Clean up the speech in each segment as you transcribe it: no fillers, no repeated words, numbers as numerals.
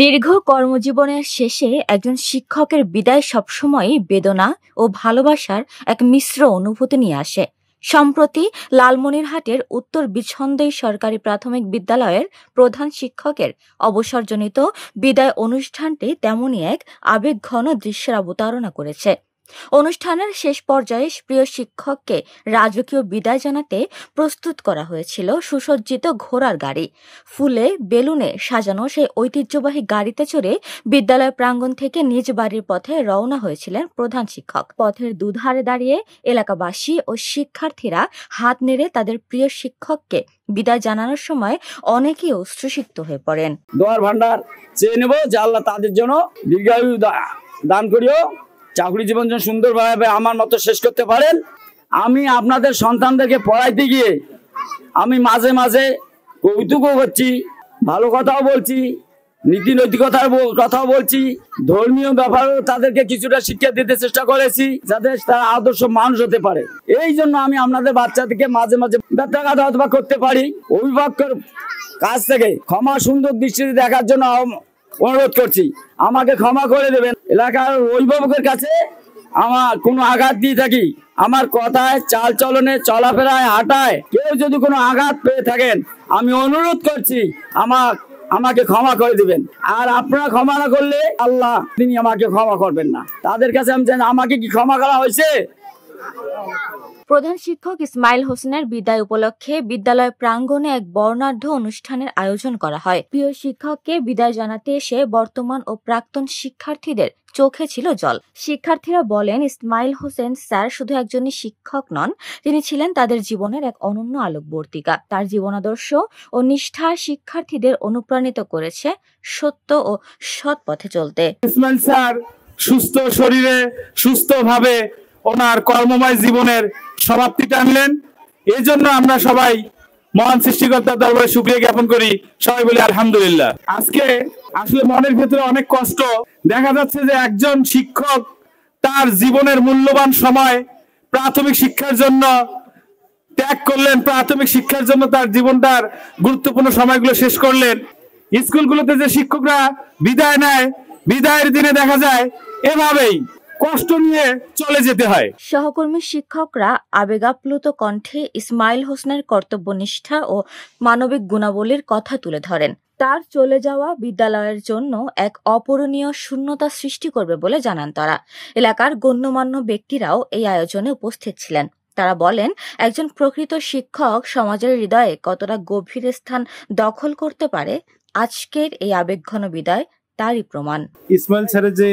দীর্ঘ কর্মজীবনের শেষে একজন শিক্ষকের বিদায় সবসময়ই বেদনা ও ভালোবাসার এক মিশ্র অনুভূতি নিয়ে আসে। সম্প্রতি লালমনিরহাটের উত্তর বিছন্দেই সরকারি প্রাথমিক বিদ্যালয়ের প্রধান শিক্ষকের অবসরজনিত বিদায় অনুষ্ঠানটি তেমনই এক আবেগঘন দৃশ্যের অবতারণা করেছে। অনুষ্ঠানের শেষ পর্যায়ে প্রিয় শিক্ষককে রাজকীয় বিদায় জানাতে প্রস্তুত করা হয়েছিল সুসজ্জিত ঘোড়ার গাড়ি। ফুলে বেলুনে সাজানো সেই ঐতিহ্যবাহী গাড়িতে চড়ে বিদ্যালয় প্রাঙ্গণ থেকে নিজ বাড়ির পথে রওনা হয়েছিলেন প্রধান শিক্ষক। পথের দুধারে দাঁড়িয়ে এলাকাবাসী ও শিক্ষার্থীরা হাত নেড়ে তাদের প্রিয় শিক্ষককে বিদায় জানানোর সময় অনেকেই অশ্রুসিক্ত হয়ে পড়েন। দোয়ার ভান্ডার চেয়ে নেব যে আল্লাহ তাদের জন্য দীর্ঘায়ু দান করিও, চাকরি জীবন যেন সুন্দরভাবে আমার মতো শেষ করতে পারেন। আমি আপনাদের সন্তানদেরকে পড়াইতে গিয়ে আমি মাঝে মাঝে কৌতুকও করছি, ভালো কথাও বলছি, নীতি নৈতিকতার কথাও বলছি, ধর্মীয় ব্যাপারেও তাদেরকে কিছুটা শিক্ষা দিতে চেষ্টা করেছি যাতে তারা আদর্শ মানুষ হতে পারে। এই জন্য আমি আপনাদের বাচ্চাদেরকে মাঝে মাঝে ব্যত্যাঘাত অথবা করতে পারি। অভিভাবকের কাছ থেকে ক্ষমা সুন্দর দৃষ্টিতে দেখার জন্য অনুরোধ করছি, আমাকে ক্ষমা করে দেবেন। এলাকার অভিভাবকের কাছে আমার কোনো আঘাত দিয়ে থাকি, আমার কথায়, চাল চলনে, চলাফেরায়, হাঁটায় কেউ যদি কোনো আঘাত পেয়ে থাকেন আমি অনুরোধ করছি আমাকে ক্ষমা করে দিবেন। আর আপনারা ক্ষমা না করলে আল্লাহ তিনি আমাকে ক্ষমা করবেন না। তাদের কাছে আমি জানি আমাকে কি ক্ষমা করা হয়েছে। প্রধান শিক্ষক ইসমাইল হোসেনের বিদায় উপলক্ষে বিদ্যালয় প্রাঙ্গণে এক বর্ণাঢ্য অনুষ্ঠানের আয়োজন করা হয়। প্রিয় শিক্ষককে বিদায় জানাতে এসে বর্তমান ও প্রাক্তন শিক্ষার্থীদের চোখে ছিল জল। শিক্ষার্থীরা বলেন, ইসমাইল হোসেন স্যার শুধু একজনই শিক্ষক নন, তিনি ছিলেন তাদের জীবনের এক অনন্য আলোকবর্তিকা। তার জীবনাদর্শ ও নিষ্ঠা শিক্ষার্থীদের অনুপ্রাণিত করেছে সত্য ও সৎ পথে চলতে। ইসমাইল স্যার সুস্থ শরীরে সুস্থভাবে ওনার কর্মময় জীবনের সমাপ্তি টানলেন। এই জন্য আমরা সবাই মহান সৃষ্টিকর্তার দরবারে শুকরিয়া জ্ঞাপন করি, সবাই বলি আলহামদুলিল্লাহ। আজকে আসলে মনের ভেতরে অনেক কষ্ট। দেখা যাচ্ছে যে একজন শিক্ষক তার জীবনের মূল্যবান সময় প্রাথমিক শিক্ষার জন্য ত্যাগ করলেন, প্রাথমিক শিক্ষার জন্য তার জীবনটার গুরুত্বপূর্ণ সময়গুলো শেষ করলেন। স্কুলগুলোতে যে শিক্ষকরা বিদায় নেয়, বিদায়ের দিনে দেখা যায় এভাবেই কষ্ট নিয়ে চলে যেতে হয়। সহকর্মী শিক্ষকরা আবেগাপ্লুত কণ্ঠে ইসমাইল হোসেনের কর্তব্যনিষ্ঠা ও মানবিক গুণাবলীর কথা তুলে ধরেন। তার চলে যাওয়া বিদ্যালয়ের জন্য এক অপূরণীয় শূন্যতা সৃষ্টি করবে বলে জানান তারা। এলাকার গণ্যমান্য ব্যক্তিরাও এই আয়োজনে উপস্থিত ছিলেন। তারা বলেন, একজন প্রকৃত শিক্ষক সমাজের হৃদয়ে কতটা গভীর স্থান দখল করতে পারে, আজকের এই আবেগঘন বিদায় তারই প্রমাণ। ইসমাইল স্যারের যে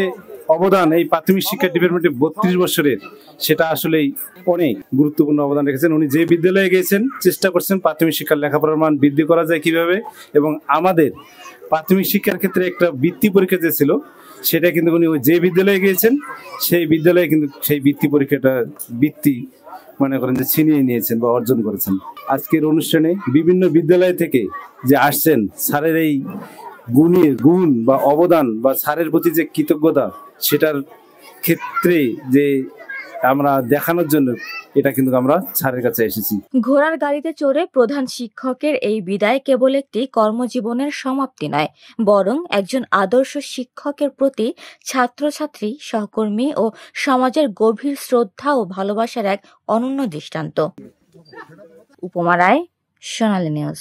অবদান এই প্রাথমিক শিক্ষা ডিপার্টমেন্টে 32 বছরের, সেটা আসলেই অনেক গুরুত্বপূর্ণ অবদান রেখেছেন। উনি যে বিদ্যালয়ে গিয়েছেন চেষ্টা করছেন প্রাথমিক শিক্ষার লেখাপড়ার মান বৃদ্ধি করা যায় কিভাবে, এবং আমাদের প্রাথমিক শিক্ষার ক্ষেত্রে একটা বৃত্তি পরীক্ষা যে ছিল সেটা কিন্তু উনি যে বিদ্যালয়ে গিয়েছেন সেই বিদ্যালয়ে কিন্তু সেই বৃত্তি পরীক্ষাটা বৃত্তি মনে করেন যে ছিনিয়ে নিয়েছেন বা অর্জন করেছেন। আজকের অনুষ্ঠানে বিভিন্ন বিদ্যালয় থেকে যে আসছেন, স্যারের এই গুণ বা অবদান বা স্যারের প্রতি যে কৃতজ্ঞতা সেটার ক্ষেত্রে যে আমরা দেখানোর জন্য এটা কিন্তু আমরা স্যারের কাছে এসেছি। ঘোড়ার গাড়িতে চড়ে প্রধান শিক্ষকের এই বিদায় কেবল একটি কর্মজীবনের সমাপ্তি নয়, বরং একজন আদর্শ শিক্ষকের প্রতি ছাত্রছাত্রী, সহকর্মী ও সমাজের গভীর শ্রদ্ধা ও ভালোবাসার এক অনন্য দৃষ্টান্ত। উপমা রায়, সোনালী নিউজ।